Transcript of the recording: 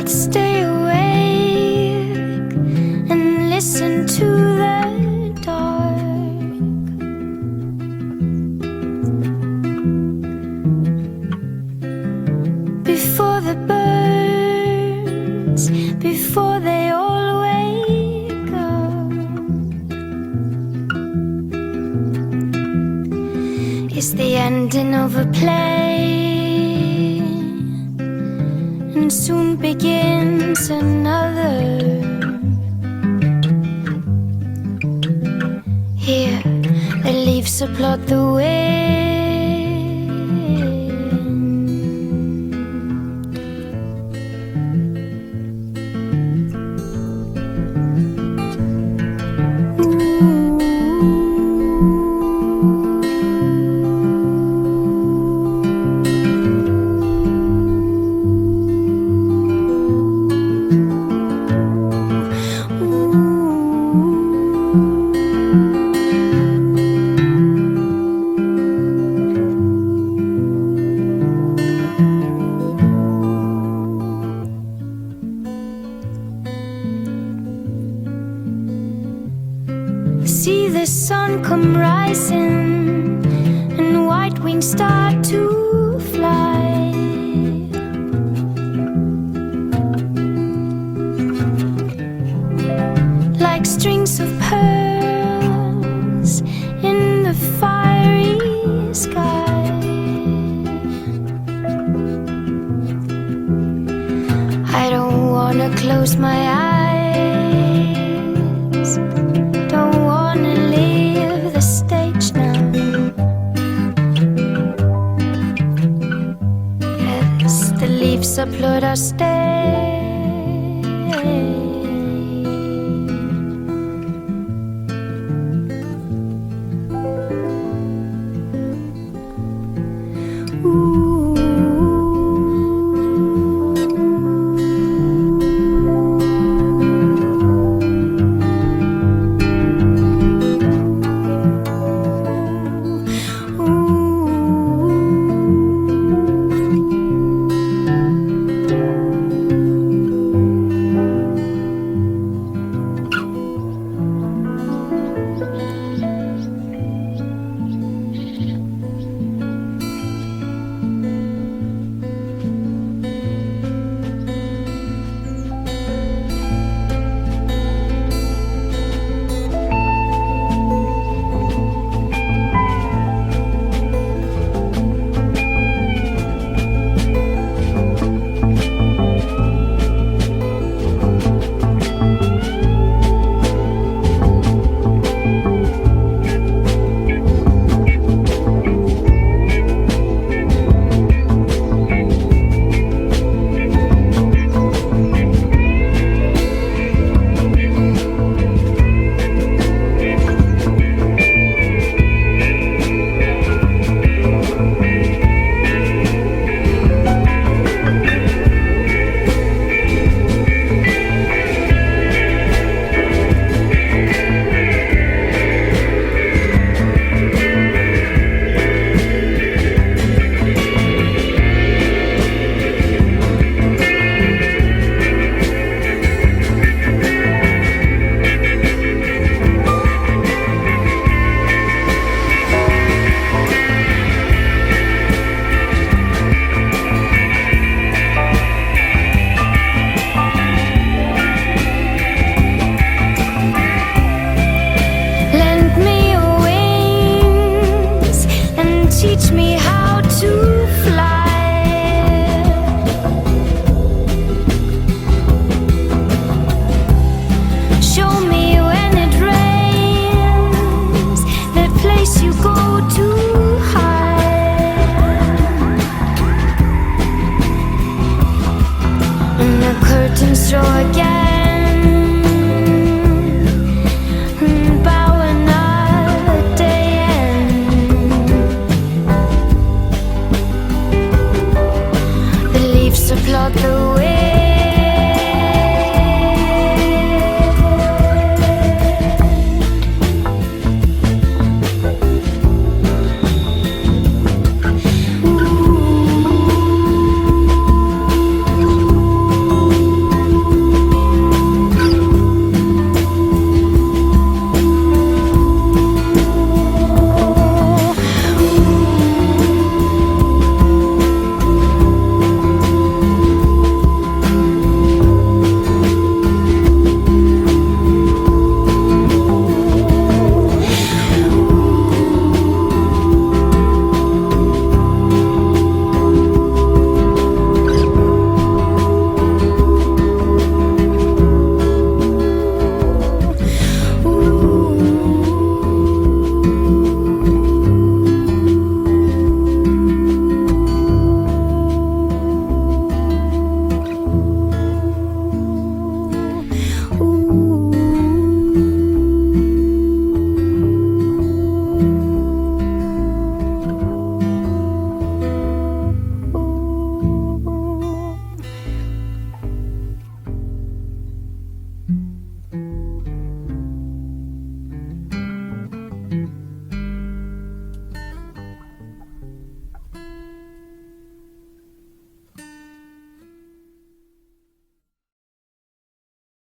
I'd stay awake and listen to the dark. Before the birds, before they all wake up, it's the ending of a play, and soon begins another. Here, the leaves applaud the wind. See the sun come rising and white wings start to fly. Like strings of pearls in the fiery sky. I don't wanna close my eyes, don't wanna leave the stage now. Yes, the leaves applaud our stay.